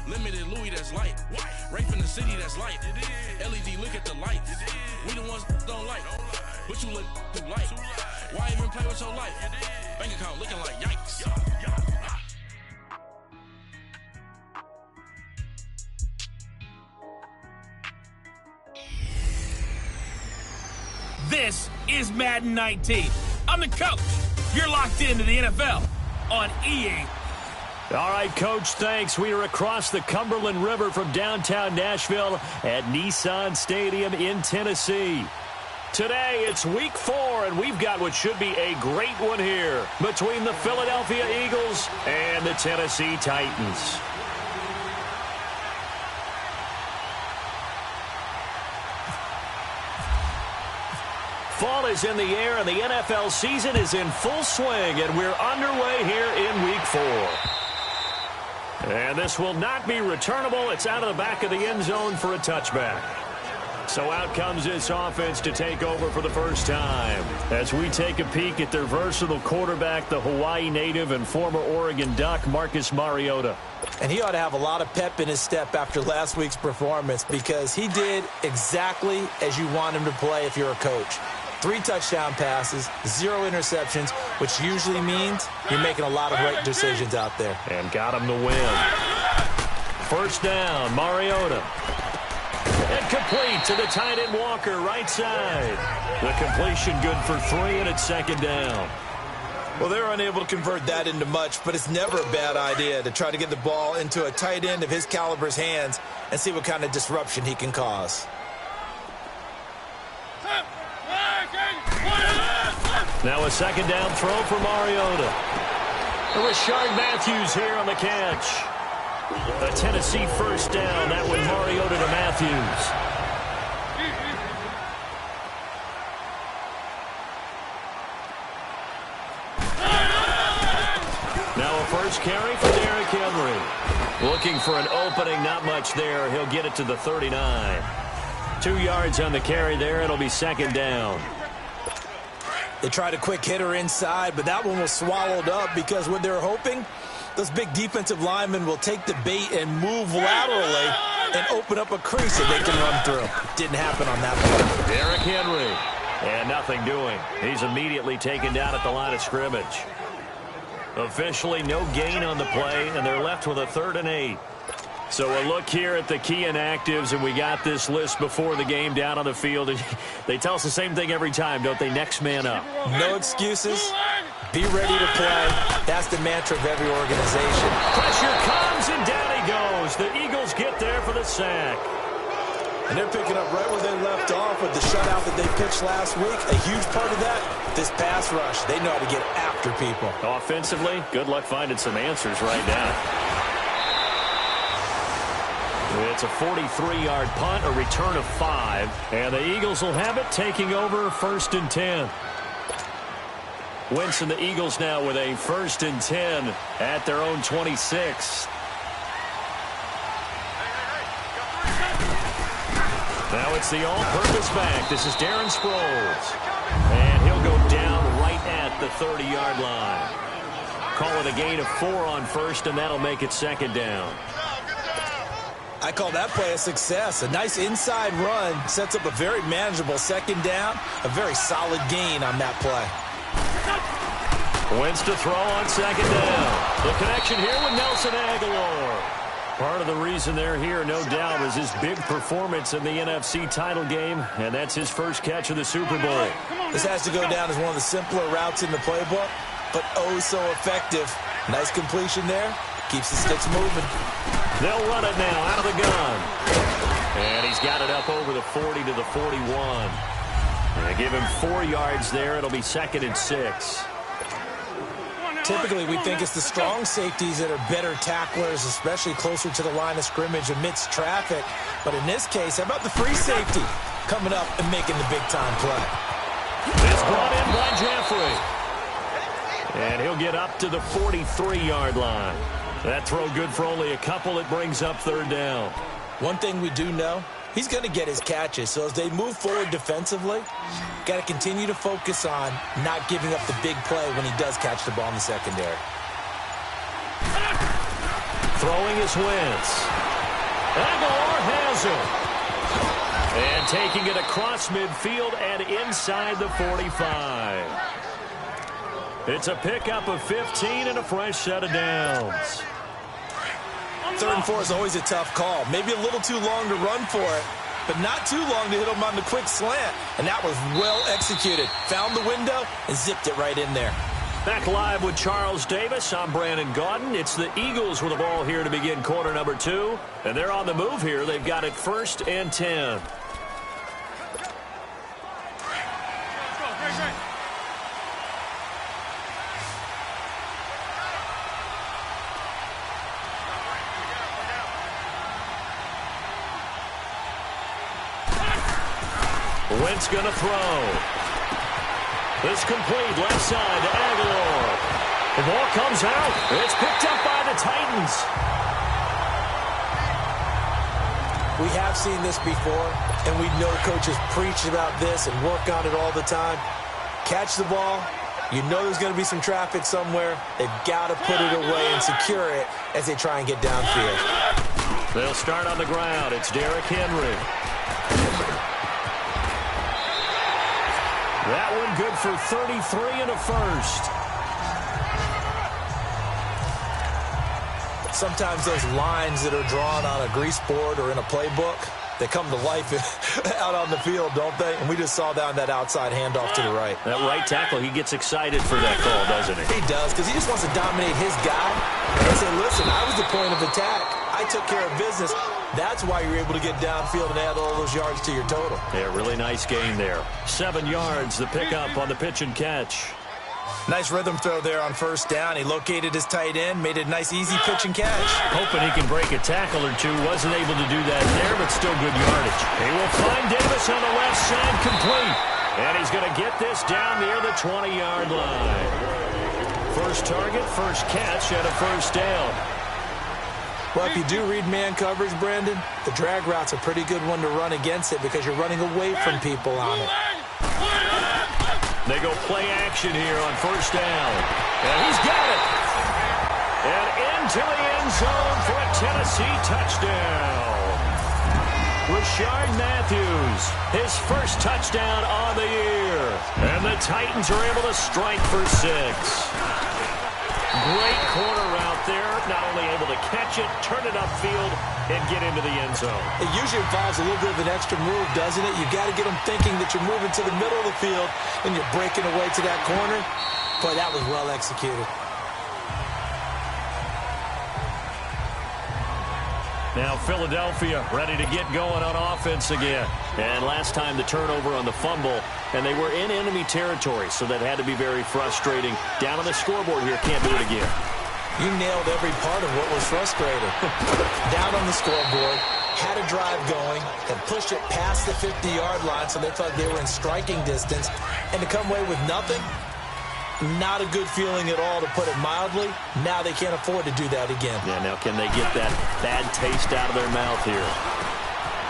Limited Louis, that's light. Rape in the city, that's light. LED, look at the lights. We the ones don't like. But you look too light. Why even play with your life? Bank account looking like yikes. This is Madden 19. I'm the coach. You're locked into the NFL on EA. All right, Coach, thanks. We are across the Cumberland River from downtown Nashville at Nissan Stadium in Tennessee. Today, it's Week 4, and we've got what should be a great one here between the Philadelphia Eagles and the Tennessee Titans. Fall is in the air, and the NFL season is in full swing, and we're underway here in Week 4. And this will not be returnable. It's out of the back of the end zone for a touchback. So out comes this offense to take over for the first time. As we take a peek at their versatile quarterback, the Hawaii native and former Oregon Duck, Marcus Mariota. And he ought to have a lot of pep in his step after last week's performance because he did exactly as you want him to play if you're a coach. 3 touchdown passes, 0 interceptions, which usually means you're making a lot of right decisions out there. And got him the win. First down, Mariota. And complete to the tight end Walker, right side. The completion good for 3, and it's second down. Well, they're unable to convert that into much, but it's never a bad idea to try to get the ball into a tight end of his caliber's hands and see what kind of disruption he can cause. Now a second down throw for Mariota. Rashard Matthews here on the catch. A Tennessee first down. That one Mariota to Matthews. Now a first carry for Derrick Henry. Looking for an opening, not much there. He'll get it to the 39. 2 yards on the carry there. It'll be second down. They tried a quick hitter inside, but that one was swallowed up because what they're hoping, those big defensive linemen will take the bait and move laterally and open up a crease that they can run through. Didn't happen on that play. Derrick Henry. And nothing doing. He's immediately taken down at the line of scrimmage. Officially no gain on the play, and they're left with a 3rd and 8. So a look here at the key inactives, and we got this list before the game down on the field. They tell us the same thing every time, don't they? Next man up. No excuses. Be ready to play. That's the mantra of every organization. Pressure comes, and down he goes. The Eagles get there for the sack. And they're picking up right where they left off with the shutout that they pitched last week. A huge part of that, this pass rush. They know how to get after people. Offensively, good luck finding some answers right now. It's a 43-yard punt, a return of 5. And the Eagles will have it, taking over 1st and 10. Wentz and the Eagles now with a 1st and 10 at their own 26. Now it's the all-purpose back. This is Darren Sproles. And he'll go down right at the 30-yard line. Call it a gain of 4 on 1st, and that'll make it 2nd down. I call that play a success. A nice inside run sets up a very manageable 2nd down. A very solid gain on that play. Wentz to throw on 2nd down. The connection here with Nelson Aguilar. Part of the reason they're here, no doubt, is his big performance in the NFC title game, and that's his first catch of the Super Bowl. This has to go down as one of the simpler routes in the playbook, but oh so effective. Nice completion there. Keeps the sticks moving. They'll run it now out of the gun. And he's got it up over the 40 to the 41. They give him 4 yards there. It'll be 2nd and 6. Typically, we think it's the strong safeties that are better tacklers, especially closer to the line of scrimmage amidst traffic. But in this case, how about the free safety coming up and making the big-time play? It's brought in by Jeffrey. And he'll get up to the 43-yard line. That throw good for only a couple. It brings up 3rd down. One thing we do know, he's going to get his catches. So as they move forward defensively, got to continue to focus on not giving up the big play when he does catch the ball in the secondary. Throwing is Wentz. Aguilar has him. And taking it across midfield and inside the 45. It's a pickup of 15 and a fresh set of downs. 3rd and 4 is always a tough call. Maybe a little too long to run for it, but not too long to hit him on the quick slant. And that was well executed. Found the window and zipped it right in there. Back live with Charles Davis. I'm Brandon Gaudin. It's the Eagles with the ball here to begin quarter number 2. And they're on the move here. They've got it 1st and 10. Wentz going to throw. This complete left side to Aguilar. The ball comes out. It's picked up by the Titans. We have seen this before, and we know coaches preach about this and work on it all the time. Catch the ball. You know there's going to be some traffic somewhere. They've got to put it away and secure it as they try and get downfield. They'll start on the ground. It's Derrick Henry. That one good for 33 and a first. Sometimes those lines that are drawn on a grease board or in a playbook, they come to life out on the field, don't they? And we just saw that on that outside handoff to the right. That right tackle, he gets excited for that call, doesn't he? He does, because he just wants to dominate his guy. And say, listen, I was the point of attack. I took care of business. That's why you're able to get downfield and add all those yards to your total. Yeah, really nice gain there. 7 yards, the pickup on the pitch and catch. Nice rhythm throw there on 1st down. He located his tight end, made it a nice, easy pitch and catch. Hoping he can break a tackle or two. Wasn't able to do that there, but still good yardage. He will find Davis on the left side, complete. And he's going to get this down near the 20-yard line. First target, first catch, and a 1st down. Well, if you do read man coverage, Brandon, the drag route's a pretty good one to run against it because you're running away from people on it. They go play action here on 1st down. And he's got it. And into the end zone for a Tennessee touchdown. Rashard Matthews, his 1st touchdown on the year. And the Titans are able to strike for 6. Great corner route there. Not only able to catch it, turn it upfield, and get into the end zone. It usually involves a little bit of an extra move, doesn't it? You've got to get them thinking that you're moving to the middle of the field and you're breaking away to that corner. Boy, that was well executed. Now Philadelphia ready to get going on offense again. And last time the turnover on the fumble, and they were in enemy territory, so that had to be very frustrating. Down on the scoreboard here, can't do it again. You nailed every part of what was frustrating. Down on the scoreboard, had a drive going, and pushed it past the 50-yard line so they felt they were in striking distance, and to come away with nothing, not a good feeling at all, to put it mildly. Now they can't afford to do that again. Yeah, now can they get that bad taste out of their mouth here?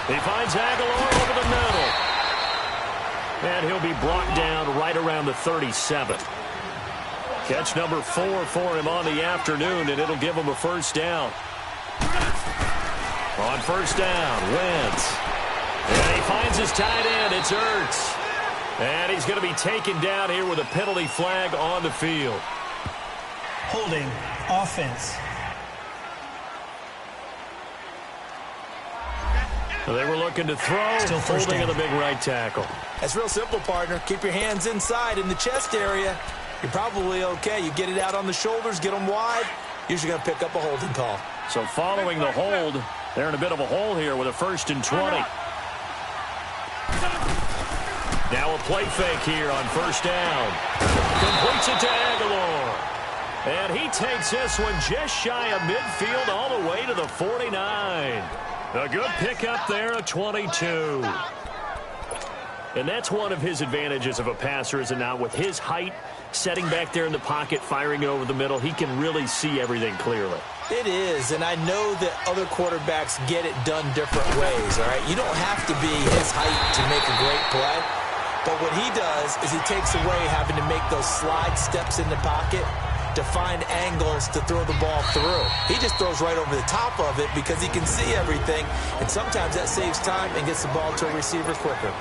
He finds Aguilar over the middle. And he'll be brought down right around the 37. Catch number 4 for him on the afternoon, and it'll give him a 1st down. On 1st down, Wentz. And he finds his tight end. It's Ertz. And he's going to be taken down here with a penalty flag on the field. Holding offense. They were looking to throw, Still first holding down. of the big right tackle. That's real simple, partner. Keep your hands inside in the chest area. You're probably okay. You get it out on the shoulders, get them wide. Usually going to pick up a holding call. So following the hold, they're in a bit of a hole here with a 1st and 20. Now a play fake here on 1st down. Completes it to Aguilar. And he takes this one just shy of midfield all the way to the 49. A good pickup there, a 22. And that's one of his advantages of a passer, is it not? With his height, setting back there in the pocket, firing it over the middle, he can really see everything clearly. It is, and I know that other quarterbacks get it done different ways, all right? You don't have to be his height to make a great play, but what he does is he takes away having to make those slide steps in the pocket to find angles to throw the ball through. He just throws right over the top of it because he can see everything, and sometimes that saves time and gets the ball to a receiver quicker.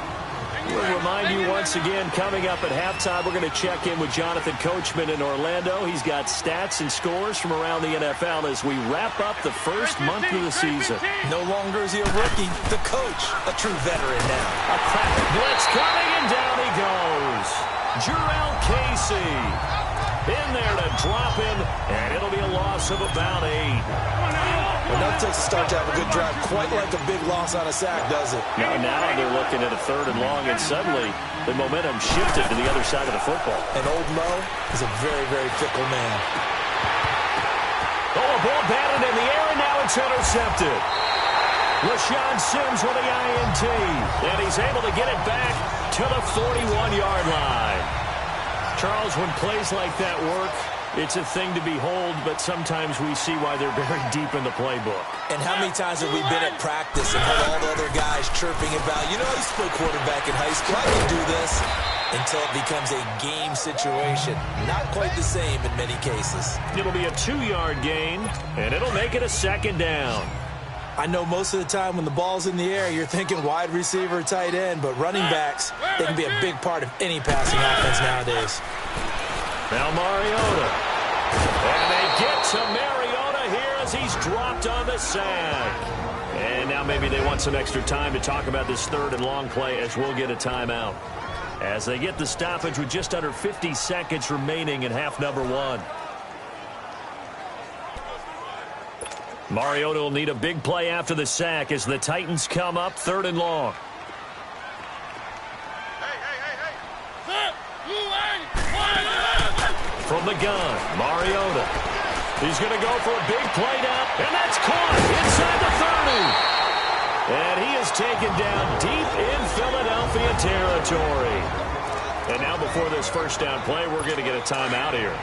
We'll remind you once again, coming up at halftime, we're going to check in with Jonathan Coachman in Orlando. He's got stats and scores from around the NFL as we wrap up the first month of the season. No longer is he a rookie, the coach, a true veteran now. A crack blitz coming, and down he goes. Jurrell Casey in there to drop him, and it'll be a loss of about 8. Well, that takes a start to have a good drive, quite like a big loss on a sack, does it? Now they're looking at a 3rd and long, and suddenly the momentum shifted to the other side of the football. And Old Mo is a very, very fickle man. Oh, a ball batted in the air, and now it's intercepted. LaShawn Sims with the INT, and he's able to get it back to the 41-yard line. Charles, when plays like that work, it's a thing to behold, but sometimes we see why they're very deep in the playbook. And how many times have we been at practice and heard all the other guys chirping about, you know, I used to play quarterback in high school, I can do this, until it becomes a game situation. Not quite the same in many cases. It'll be a 2-yard gain, and it'll make it a 2nd down. I know most of the time when the ball's in the air, you're thinking wide receiver, tight end, but running backs, they can be a big part of any passing offense nowadays. Now Mariota. And they get to Mariota here as he's dropped on the sack. And now maybe they want some extra time to talk about this 3rd and long play as we'll get a timeout. As they get the stoppage with just under 50 seconds remaining in half number 1. Mariota will need a big play after the sack as the Titans come up 3rd and long. From the gun, Mariota. He's going to go for a big play now, and that's caught inside the 30. And he is taken down deep in Philadelphia territory. And now before this 1st down play, we're going to get a timeout here,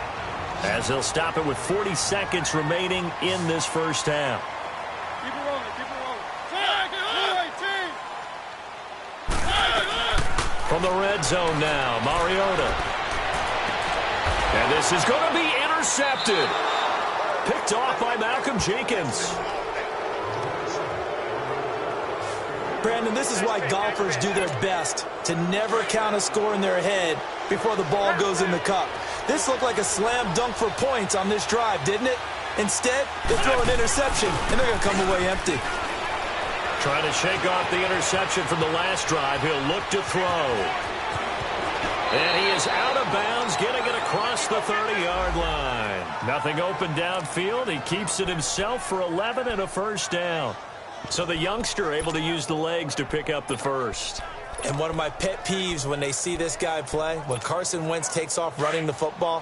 as they'll stop it with 40 seconds remaining in this 1st half. Keep it rolling, keep it rolling. From the red zone now, Mariota. And this is going to be intercepted. Picked off by Malcolm Jenkins. Brandon, this is why golfers do their best to never count a score in their head before the ball goes in the cup. This looked like a slam dunk for points on this drive, didn't it? Instead, they throw an interception, and they're going to come away empty. Trying to shake off the interception from the last drive. He'll look to throw. And he is out of bounds, getting it across the 30-yard line. Nothing open downfield. He keeps it himself for 11 and a 1st down. So the youngster able to use the legs to pick up the 1st. And one of my pet peeves when they see this guy play, when Carson Wentz takes off running the football,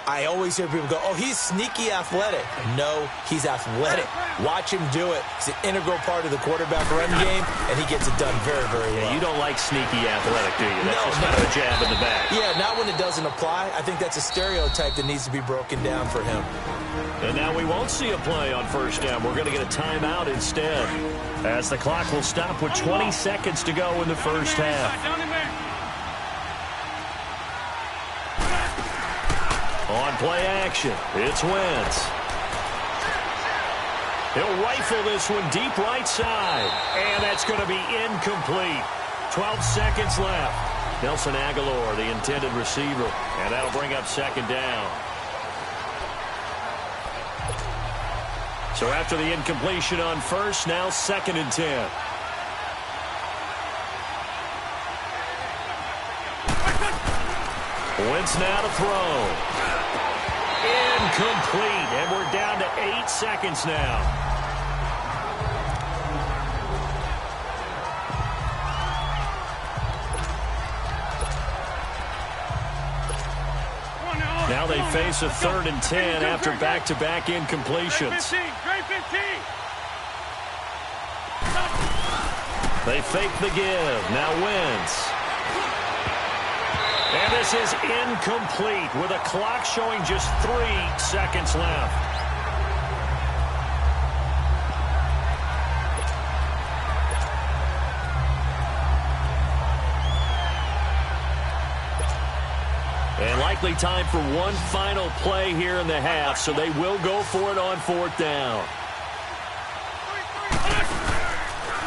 I always hear people go, oh, he's sneaky athletic. No, he's athletic. Watch him do it. He's an integral part of the quarterback run game, and he gets it done very, very well. Yeah, you don't like sneaky athletic, do you? That's no, just kind of a jab in the back. Yeah, not when it doesn't apply. I think that's a stereotype that needs to be broken down for him. And now we won't see a play on 1st down. We're going to get a timeout instead, as the clock will stop with 20 seconds to go in the 1st half. On play action, it's Wentz. He'll rifle this one deep right side. And that's going to be incomplete. 12 seconds left. Nelson Aguilar, the intended receiver. And that'll bring up 2nd down. So after the incompletion on 1st, now 2nd and 10. Wentz now to throw. Incomplete, and we're down to 8 seconds now. Now they face a 3rd and 10 after back-to-back incompletions. They fake the give. Now Wentz. And this is incomplete with a clock showing just 3 seconds left. And like likely time for one final play here in the half, so they will go for it on 4th down.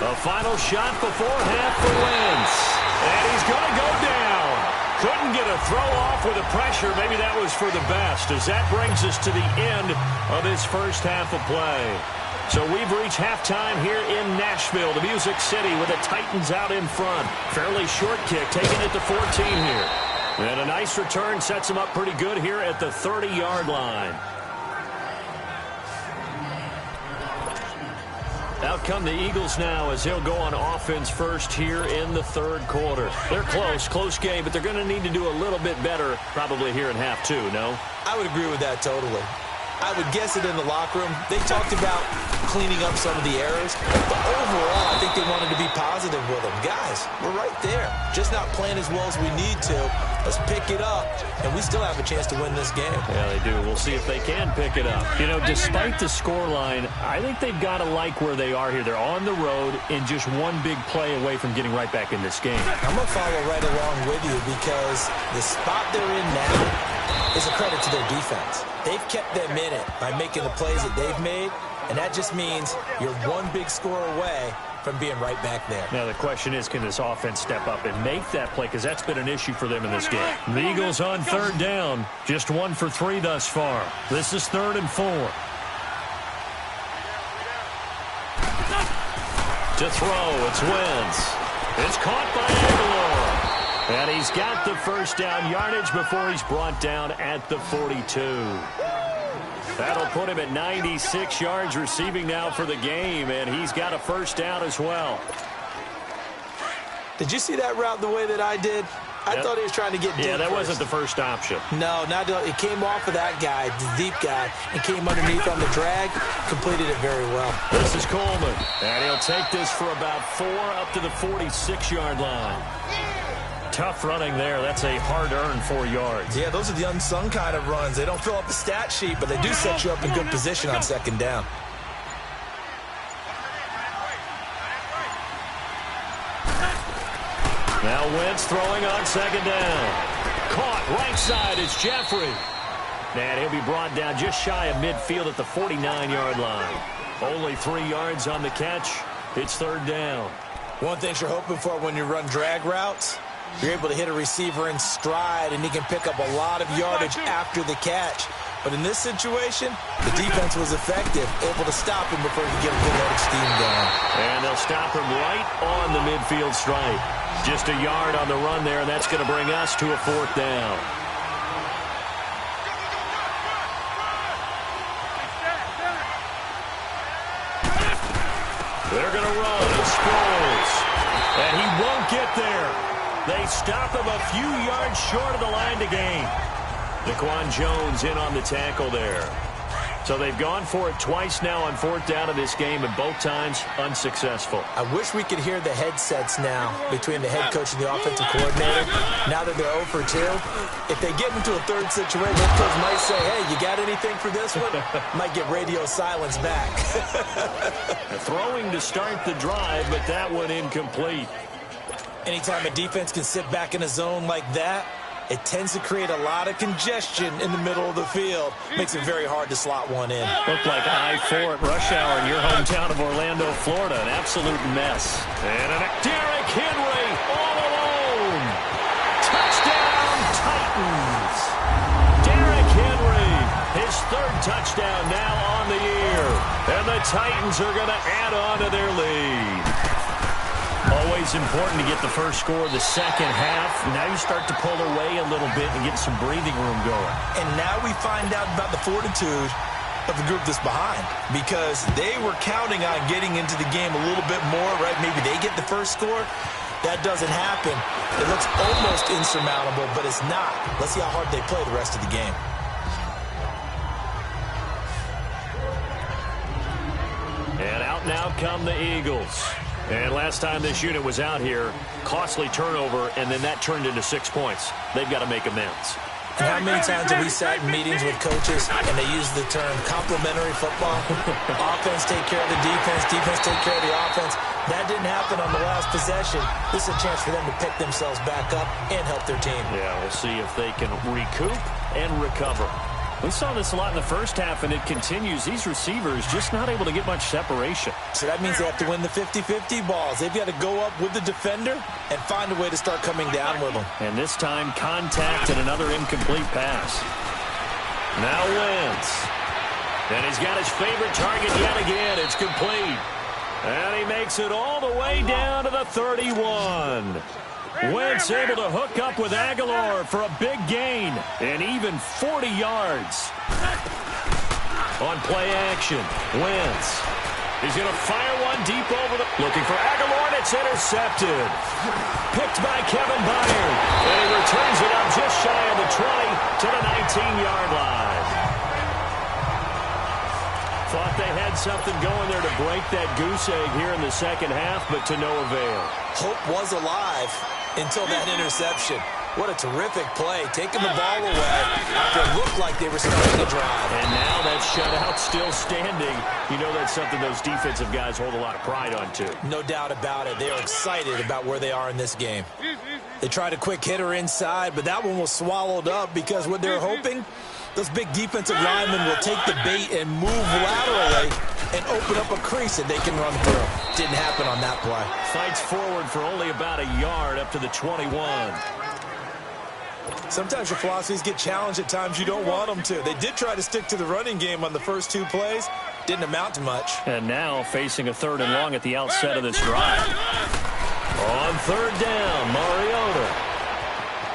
A final shot before half for Wentz. And he's going to go down. Couldn't get a throw off with the pressure. Maybe that was for the best, as that brings us to the end of this first half of play. So we've reached halftime here in Nashville, the Music City, with the Titans out in front. Fairly short kick, taking it to 14 here. And a nice return sets them up pretty good here at the 30-yard line. Out come the Eagles now as he'll go on offense first here in the 3rd quarter. They're close game, but they're going to need to do a little bit better probably here in half 2, no? I would agree with that totally. I would guess it in the locker room. They talked about cleaning up some of the errors, but overall, I think they wanted to be positive with them. Guys, we're right there. Just not playing as well as we need to. Let's pick it up, and we still have a chance to win this game. Yeah, they do. We'll see if they can pick it up. You know, despite the scoreline, I think they've got to like where they are here. They're on the road and just one big play away from getting right back in this game. I'm going to follow right along with you because the spot they're in now is a credit to their defense. They've kept them in it by making the plays that they've made, and that just means you're one big score away from being right back there. Now the question is, can this offense step up and make that play, because that's been an issue for them in this game. The Eagles on 3rd down, just 1 for 3 thus far. This is 3rd and 4. To throw, it's Wentz. It's caught by Aguilar. And he's got the first down yardage before he's brought down at the 42. That'll put him at 96 yards receiving now for the game, and he's got a first down as well. Did you see that route the way that I did? I thought he was trying to get deep. Yeah, that first. wasn't the first option. No, it came off of that guy, the deep guy, and came underneath on the drag, completed it very well. This is Coleman, and he'll take this for about 4 up to the 46-yard line. Tough running there. That's a hard-earned 4 yards. Yeah, those are the unsung kind of runs. They don't fill up the stat sheet, but they do set you up in good position on 2nd down. Now Wentz throwing on 2nd down. Caught right side is Jeffrey. And he'll be brought down just shy of midfield at the 49-yard line. Only 3 yards on the catch. It's 3rd down. One thing you're hoping for when you run drag routes, you're able to hit a receiver in stride, and he can pick up a lot of yardage after the catch. But in this situation, the defense was effective, able to stop him before he could get a good load of steam going. And they'll stop him right on the midfield stripe. Just a yard on the run there, and that's going to bring us to a 4th down. They're going to run. Sproles. And he won't get there. They stop him a few yards short of the line to gain. Daquan Jones in on the tackle there. So they've gone for it twice now on 4th down in this game, and both times unsuccessful. I wish we could hear the headsets now between the head coach and the offensive coordinator. Now that they're 0 for 2, if they get into a 3rd situation, the coach might say, hey, you got anything for this one? Might get radio silence back. Throwing to start the drive, but that one incomplete. Anytime a defense can sit back in a zone like that, it tends to create a lot of congestion in the middle of the field. Makes it very hard to slot one in. Looked like I-4 at rush hour in your hometown of Orlando, Florida. An absolute mess. And Derrick Henry all alone. Touchdown, Titans. Derrick Henry, his 3rd touchdown now on the year. And the Titans are going to add on to their lead. Always important to get the first score of the second half. Now you start to pull away a little bit and get some breathing room going. And now we find out about the fortitude of the group that's behind, because they were counting on getting into the game a little bit more, right? Maybe they get the first score. That doesn't happen. It looks almost insurmountable, but it's not. Let's see how hard they play the rest of the game. And out now come the Eagles. And last time this unit was out here, costly turnover, and then that turned into 6 points. They've got to make amends. And how many times have we sat in meetings with coaches and they use the term complementary football? Offense take care of the defense, defense take care of the offense. That didn't happen on the last possession. This is a chance for them to pick themselves back up and help their team. Yeah, we'll see if they can recoup and recover. We saw this a lot in the first half, and it continues. These receivers just not able to get much separation. So that means they have to win the 50-50 balls. They've got to go up with the defender and find a way to start coming down with them. And this time, contact and another incomplete pass. Now Wentz. And he's got his favorite target yet again. It's complete. And he makes it all the way down to the 31. Wentz able to hook up with Aguilar for a big gain and even 40 yards. On play action, Wentz. He's going to fire one deep over the... Looking for Aguilar, and it's intercepted. Picked by Kevin Byard. And he returns it up just shy of the 20 to the 19-yard line. Thought they had something going there to break that goose egg here in the second half, but to no avail. Hope was alive until that interception. What a terrific play, taking the ball away after it looked like they were starting to drive. And now that shutout still standing. You know that's something those defensive guys hold a lot of pride on, too. No doubt about it. They are excited about where they are in this game. They tried a quick hitter inside, but that one was swallowed up because what they're hoping, those big defensive linemen will take the bait and move laterally and open up a crease that they can run through. Didn't happen on that play. Fights forward for only about a yard up to the 21. Sometimes your philosophies get challenged at times you don't want them to. They did try to stick to the running game on the first two plays. Didn't amount to much. And now facing a 3rd and long at the outset of this drive. On 3rd down, Mariota.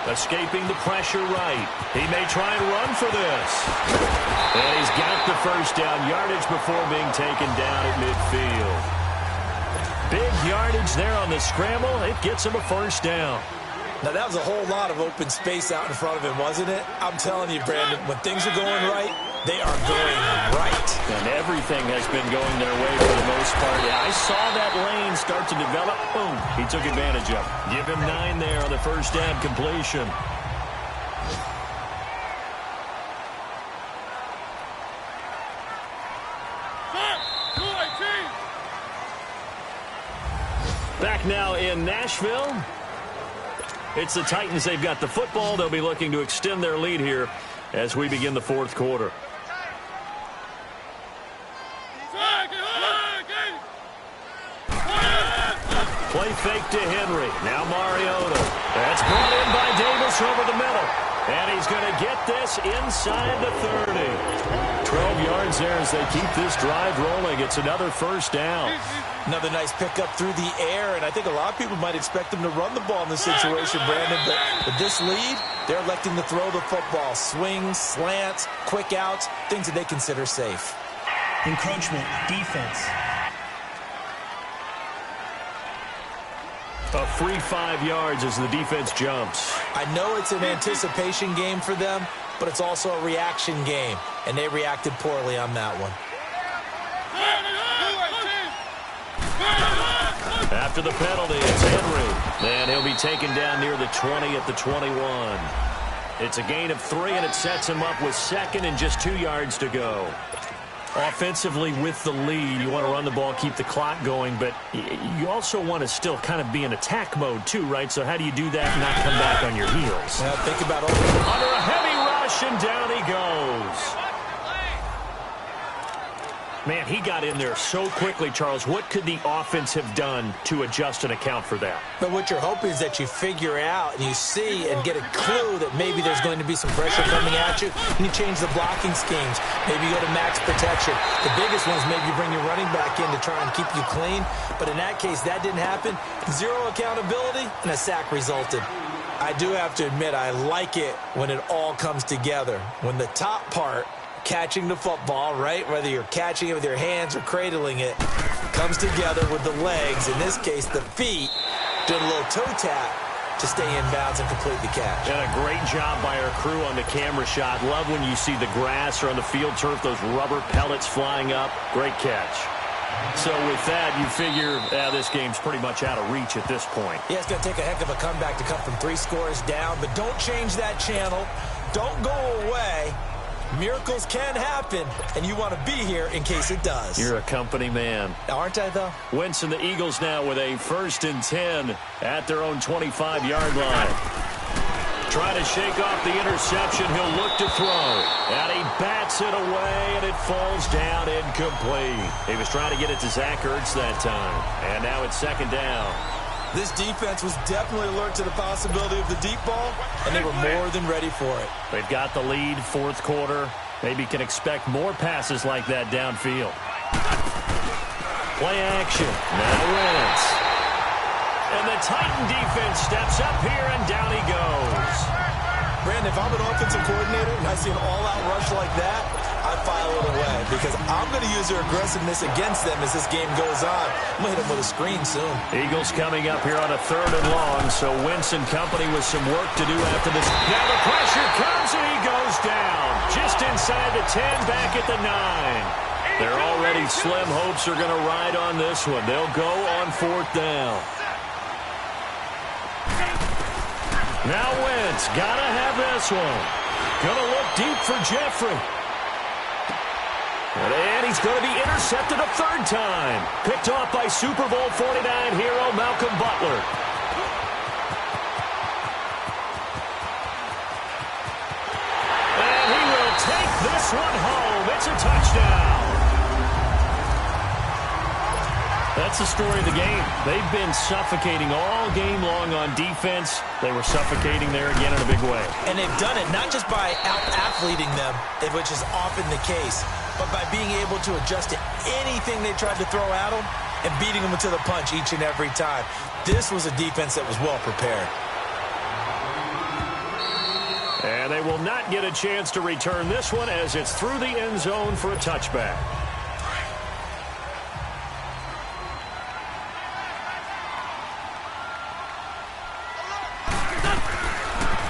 Escaping the pressure right. He may try and run for this. And he's got the first down yardage before being taken down at midfield. Big yardage there on the scramble. It gets him a first down. Now, that was a whole lot of open space out in front of him, wasn't it? I'm telling you, Brandon, when things are going right, they are going right. And everything has been going their way for the most part. Yeah, I saw that lane start to develop. Boom. He took advantage of it. Give him 9 there on the first down completion. Back now in Nashville. It's the Titans. They've got the football. They'll be looking to extend their lead here as we begin the 4th quarter. Play fake to Henry. Now Mariota. That's brought in by Davis over the middle. And he's going to get this inside the 30. 12 yards there as they keep this drive rolling. It's another first down. Another nice pickup through the air, and I think a lot of people might expect them to run the ball in this situation, Brandon, but with this lead, they're electing to throw the football. Swings, slants, quick outs, things that they consider safe. Encroachment, defense. A free 5 yards as the defense jumps. I know it's an anticipation game for them, but it's also a reaction game, and they reacted poorly on that one. After the penalty, it's Henry. And he'll be taken down near the 20 at the 21. It's a gain of 3, and it sets him up with 2nd and just 2 yards to go. Offensively with the lead, you want to run the ball, keep the clock going, but you also want to still kind of be in attack mode too, right? So how do you do that and not come back on your heels? Now think about it. Under a heavy rush, and down he goes. Man, he got in there so quickly, Charles. What could the offense have done to adjust and account for that? But what you're hoping is that you figure out and you see and get a clue that maybe there's going to be some pressure coming at you, and you change the blocking schemes. Maybe you go to max protection. The biggest one is maybe you bring your running back in to try and keep you clean. But in that case, that didn't happen. 0 accountability, and a sack resulted. I do have to admit, I like it when it all comes together. When the top part, catching the football, right? Whether you're catching it with your hands or cradling it, comes together with the legs. In this case, the feet, doing a little toe tap to stay in bounds and complete the catch. And a great job by our crew on the camera shot. Love when you see the grass or on the field turf, those rubber pellets flying up. Great catch. So with that, you figure this game's pretty much out of reach at this point. Yeah, it's going to take a heck of a comeback to come from 3 scores down, but don't change that channel. don't go away. Miracles can happen, and you want to be here in case it does. You're a company man. Aren't I, though? Wentz and the Eagles now with a 1st and 10 at their own 25-yard line. Trying to shake off the interception. He'll look to throw. And he bats it away, and it falls down incomplete. He was trying to get it to Zach Ertz that time. And now it's 2nd down. This defense was definitely alert to the possibility of the deep ball, and they were more than ready for it. They've got the lead, 4th quarter. Maybe can expect more passes like that downfield. Play action. Now Wentz. And the Titan defense steps up here, and down he goes. Brandon, if I'm an offensive coordinator and I see an all-out rush like that, I file it away because I'm going to use their aggressiveness against them as this game goes on. I'm going to hit them with a screen soon. Eagles coming up here on a 3rd and long, so Wentz and company with some work to do after this. Now the pressure comes, and he goes down. Just inside the 10, back at the 9. Their already slim hopes are going to ride on this one. They'll go on 4th down. Now Wentz, gotta have this one. Gonna look deep for Jeffrey. And he's going to be intercepted a 3rd time. Picked off by Super Bowl 49 hero Malcolm Butler. And he will take this one home. It's a touchdown. That's the story of the game. They've been suffocating all game long on defense. They were suffocating there again in a big way. And they've done it not just by out-athleting them, which is often the case, but by being able to adjust to anything they tried to throw at them and beating them to the punch each and every time. This was a defense that was well prepared. And they will not get a chance to return this one as it's through the end zone for a touchback.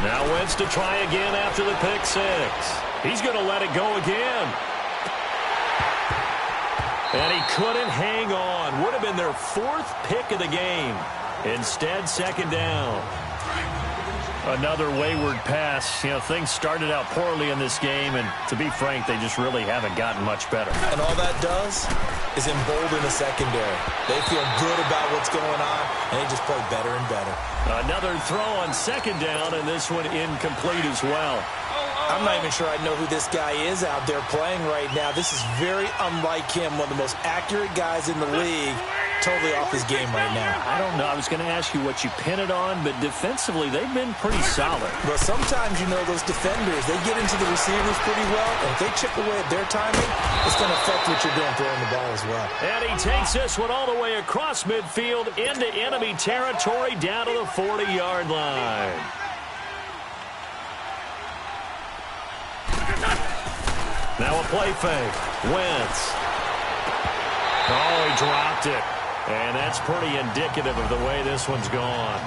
Now Wentz to try again after the pick 6. He's going to let it go again. And he couldn't hang on. Would have been their 4th pick of the game. Instead, 2nd down. Another wayward pass. You know, things started out poorly in this game, and to be frank, they just really haven't gotten much better. And all that does is embolden the secondary. They feel good about what's going on, and they just play better and better. Another throw on 2nd down, and this one incomplete as well. I'm not even sure I know who this guy is out there playing right now. This is very unlike him, one of the most accurate guys in the league. Totally off his game right now. I don't know. I was going to ask you what you pin it on, but defensively, they've been pretty solid. But sometimes, you know, those defenders, they get into the receivers pretty well, and if they chip away at their timing, it's going to affect what you're doing throwing the ball as well. And he takes this one all the way across midfield into enemy territory down to the 40-yard line. Now a play fake. Wentz. Oh, he dropped it. And that's pretty indicative of the way this one's gone.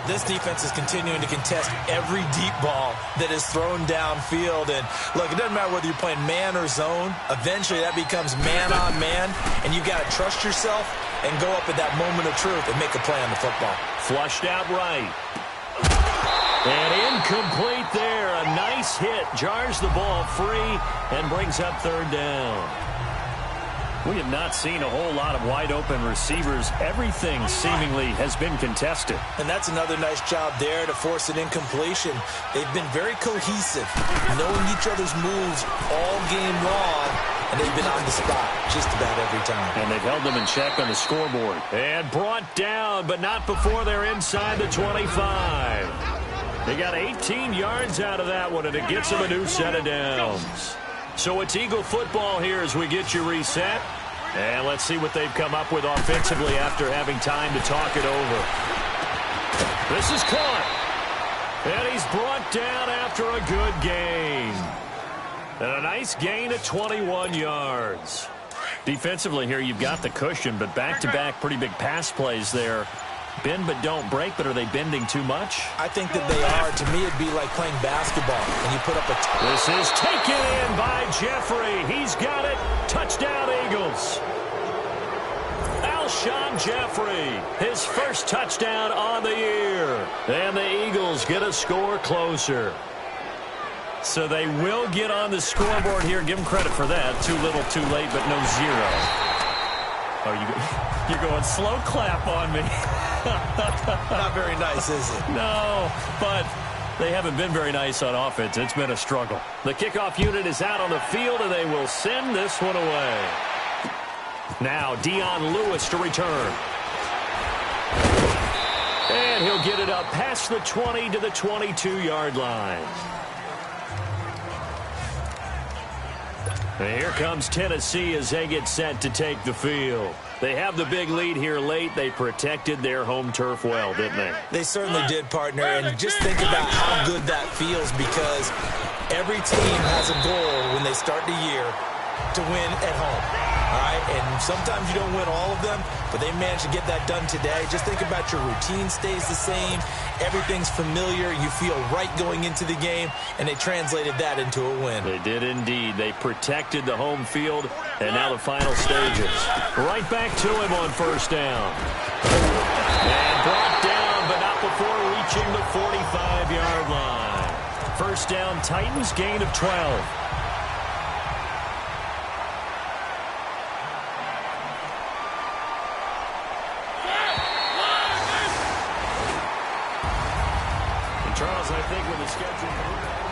This defense is continuing to contest every deep ball that is thrown downfield. And, look, it doesn't matter whether you're playing man or zone. Eventually, that becomes man-on-man, and you've got to trust yourself and go up at that moment of truth and make a play on the football. Flushed out right. And incomplete there. A nice hit. Jars the ball free and brings up 3rd down. We have not seen a whole lot of wide-open receivers. Everything seemingly has been contested. And that's another nice job there to force an incompletion. They've been very cohesive, knowing each other's moves all game long, and they've been on the spot just about every time. And they've held them in check on the scoreboard. And brought down, but not before they're inside the 25. They got 18 yards out of that one, and it gets them a new set of downs. So it's Eagle football here as we get you reset. And let's see what they've come up with offensively after having time to talk it over. This is caught. And he's brought down after a good gain. And a nice gain of 21 yards. Defensively here, you've got the cushion, but back-to-back pretty big pass plays there. Bend but don't break, but are they bending too much? I think that they are. To me, it'd be like playing basketball, and you put up a... This is taken in by Jeffrey. He's got it. Touchdown, Eagles. Alshon Jeffrey, his first touchdown on the year. And the Eagles get a score closer. So they will get on the scoreboard here. Give them credit for that. Too little, too late, but no zero. Oh, you're going slow clap on me. Not very nice, is it? No, but they haven't been very nice on offense. It's been a struggle. The kickoff unit is out on the field, and they will send this one away. Now, Dion Lewis to return. And he'll get it up past the 20 to the 22-yard line. And here comes Tennessee as they get set to take the field. They have the big lead here late. They protected their home turf well, didn't they? They certainly did, partner. And just think about how good that feels, because every team has a goal when they start the year to win at home. All right, and sometimes you don't win all of them, but they managed to get that done today. Just think about your routine stays the same. Everything's familiar. You feel right going into the game, and they translated that into a win. They did indeed. They protected the home field, and now the final stages. Right back to him on first down. And brought down, but not before reaching the 45-yard line. First down, Titans, gain of 12. Charles, I think with the schedule